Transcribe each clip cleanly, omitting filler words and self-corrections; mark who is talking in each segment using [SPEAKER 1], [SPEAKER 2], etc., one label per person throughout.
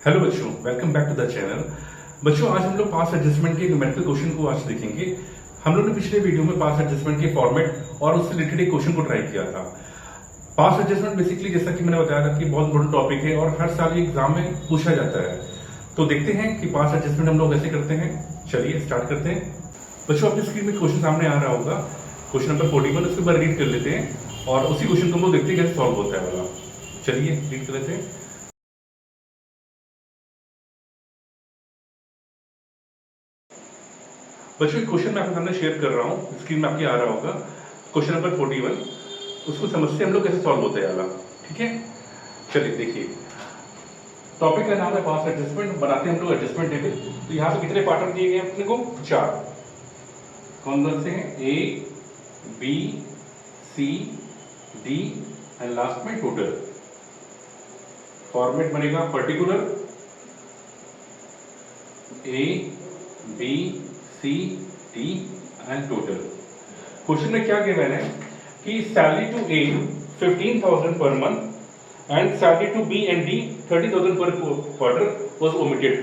[SPEAKER 1] Hello बच्चों, welcome back to the channel. बच्चों, आज हम लोग पास एडजस्टमेंट के न्यूमेरिकल क्वेश्चन को आज देखेंगे। हम लोग ने पिछले वीडियो में पास एडजस्टमेंट के फॉर्मेट और उससे रिलेटेड एक क्वेश्चन को ट्राई किया था। पास एडजस्टमेंट बेसिकली जैसा कि मैंने बताया था कि बहुत इंपॉर्टेंट टॉपिक है और हर साल एग्जाम में पूछा जाता है। तो देखते हैं कि पास एडजस्टमेंट हम लोग कैसे करते हैं। चलिए स्टार्ट करते हैं। बच्चों, आपकी स्क्रीन में क्वेश्चन सामने आ रहा होगा, क्वेश्चन नंबर 41। उसके बाद रीड कर लेते हैं और उसी क्वेश्चन को हम लोग देखते हैं कैसे सॉल्व होता है वाला। चलिए रीड कर लेते हैं। बच्चों, क्वेश्चन मैं आपके सामने शेयर कर रहा हूँ, स्क्रीन में आपके आ रहा होगा क्वेश्चन नंबर 41। उसको समझते हम लोग कैसे सॉल्व होता है वाला। ठीक है, चलिए देखिए। टॉपिक का नाम है पास एडजस्टमेंट। बनाते हैं हम लोग एडजस्टमेंट टेबल। तो यहाँ पे कितने पैटर्न दिए गए अपने को? 4। कौन कौन से हैं? A, B, C, D and last में टोटल। फॉर्मेट बनेगा particular, A, B, C, D and total. Question में क्या गिवन है कि salary to A 15,000 per month and salary to B and D 30,000 per quarter was omitted.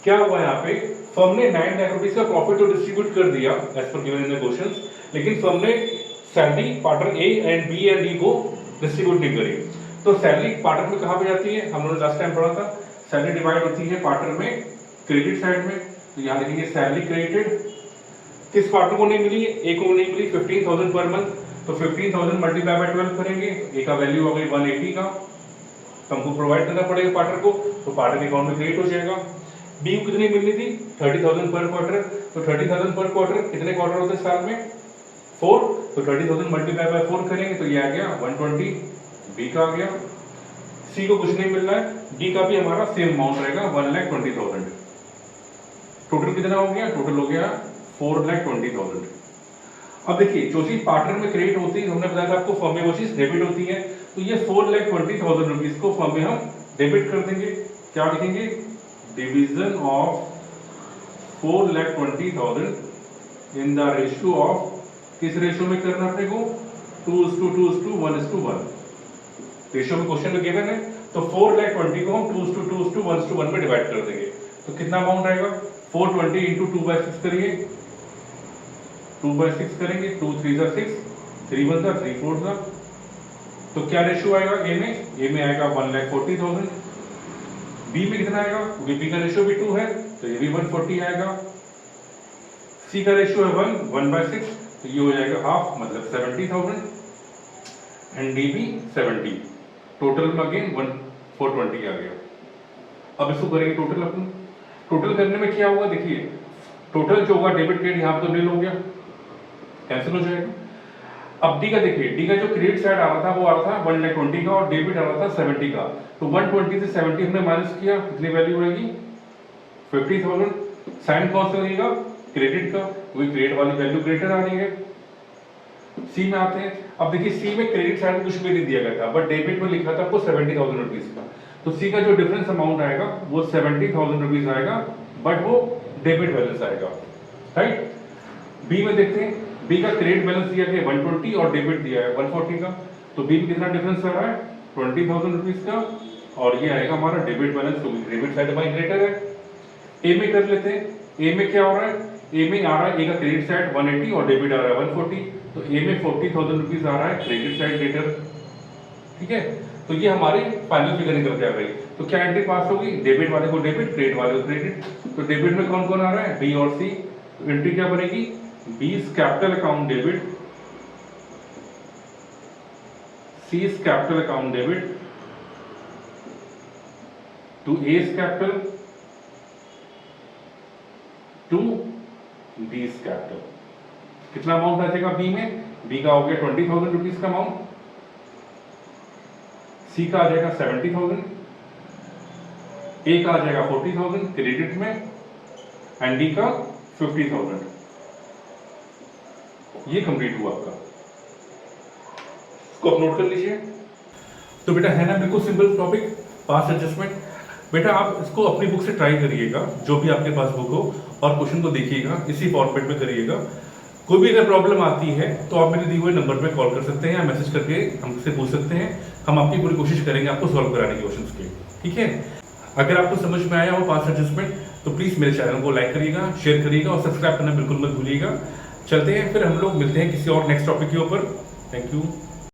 [SPEAKER 1] क्या हुआ यहाँ पे? फर्म ने 9 लाख रुपीस का प्रॉफिट तो डिस्ट्रीब्यूट कर दिया as per given in the question, लेकिन फर्म ने salary partner A and B and D को डिस्ट्रीब्यूट नहीं करी। तो सैलरी पार्टनर में कहाँ पे जाती है? हम लोगों ने लास्ट टाइम पढ़ा था, सैलरी डिवाइड होती है पार्टनर में क्रेडिट साइड में। तो यहाँ लिखेंगे सैलरी क्रेडिटेड। किस पार्टनर को नहीं मिली? ए को नहीं मिली 15,000 पर मंथ। तो 15,000 मल्टीप्लाई बाय 12 करेंगे, ए का वैल्यू हो गई 180 का। हमको प्रोवाइड करना पड़ेगा पार्टनर को, तो पार्टनर के अकाउंट में क्रिएट हो जाएगा। बी को कितनी मिलनी थी? 30,000 पर क्वार्टर। तो 30,000 पर क्वार्टर कितने क्वार्टर होते हैं साल में? 4। तो 30,000 मल्टीप्लाई बाय 4 करेंगे तो ये आ गया 120। बी का आ गया। सी को कुछ नहीं मिल रहा है, डी का भी हमारा सेम अमाउंट रहेगा 1,20,000। टोटल कितना हो गया? टोटल हो गया 4,20,000। अब देखिए, जो चीज पार्टनर में क्रेडिट होती है, हमने बताया था आपको, फर्म में वो चीज डेबिट होती है। तो ये 4,20,000 रुपीज को फर्म में हम डेबिट कर देंगे। क्या लिखेंगे? Division of 4,20,000 in the ratio of, किस रेशियो में करना अपने को? 2:2:1:1 रेशियो में क्वेश्चन में गिवन है। तो 4,20,000 को हम 2:2:1:1 में डिवाइड कर देंगे। तो कितना अमाउंट आएगा? 420 इंटू 2/6 करिए, 2/6 करेंगे, 2 3 जा 6, 3 1 जा 3 4 जा। तो क्या रेशियो आएगा ए में? ए में आएगा 1,40,000। बी में कितना आएगा? क्योंकि बी का रेशियो भी 2 है तो ये भी 140 आएगा। सी का रेशियो है 1/6, तो ये हो जाएगा हाफ, मतलब 70,000 एंड डी भी 70। टोटल में अगेन 420 आ गया। अब इसको करेंगे टोटल। अपन टोटल करने में क्या होगा? देखिए, टोटल जो होगा डेबिट क्रेडिट यहाँ पे तो नील हो गया, कैंसिल हो जाएगा। अब डी का देखिए, डी का जो क्रेडिट साइड आ रहा था वो आ रहा था 1,20,000 का और डेबिट आ रहा था 70 का। तो 120 से 70 हमने माइनस किया, कितनी वैल्यू रहेगी? 50,000। साइन कौन सा लगेगा? क्रेडिट का, क्योंकि क्रेडिट वाली वैल्यू ग्रेटर आ रही है। सी में आते हैं। अब देखिए, सी में क्रेडिट साइड में कुछ भी नहीं दिया गया था, बट डेबिट में लिखा था आपको 70,000 रुपीज का। तो सी का जो डिफरेंस अमाउंट आएगा वो 70,000 रुपीज आएगा, बट वो डेबिट बैलेंस आएगा, राइट। बी में देखते हैं, बी का क्रेडिट बैलेंस दिया गया 120 और डेबिट दिया है 140 का। तो बी में कितना डिफरेंस आ रहा है? 20,000 रुपीज का, और ये आएगा हमारा डेबिट बैलेंस, क्योंकि डेबिट साइड हमारी ग्रेटर है। ए में कर लेते हैं। ए में क्या हो रहा है? ए में आ रहा है, ए का क्रेडिट साइड 180 और डेबिट आ रहा है 140। तो ए में 40,000 रुपीज आ रहा है, क्रेडिट साइड ग्रेटर। ठीक है, तो ये हमारी फाइनल फिगर निकल के आ गई। तो क्या एंट्री पास होगी? डेबिट वाले को डेबिट, क्रेडिट वाले को क्रेडिट। तो डेबिट में कौन कौन आ रहा है? बी और सी। तो एंट्री क्या बनेगी? B's capital account debit, C's capital account debit to A's capital to B's capital. कितना अमाउंट आ जाएगा बी में? बी का हो गया 20,000 रुपीज का अमाउंट, सी का आ जाएगा 70,000, ए का आ जाएगा 40,000 क्रेडिट में एंड डी का 50,000। ये कंप्लीट हुआ आपका, इसको आप नोट कर लीजिए। तो बेटा है ना बिल्कुल सिंपल टॉपिक, पास एडजस्टमेंट। बेटा आप इसको अपनी बुक से ट्राई करिएगा, जो भी आपके पास बुक हो, और क्वेश्चन को देखिएगा, इसी फॉर्मेट में करिएगा। कोई भी अगर प्रॉब्लम आती है तो आप मेरे दिए हुए नंबर पे कॉल कर सकते हैं या मैसेज करके हमसे पूछ सकते हैं। हम आपकी पूरी कोशिश करेंगे आपको सॉल्व कराने की क्वेश्चंस की। ठीक है, अगर आपको समझ में आया हो पास्ट एडजस्टमेंट तो प्लीज़ मेरे चैनल को लाइक करिएगा, शेयर करिएगा और सब्सक्राइब करना बिल्कुल मत भूलिएगा। चलते हैं फिर हम लोग मिलते हैं किसी और नेक्स्ट टॉपिक के ऊपर। Thank you.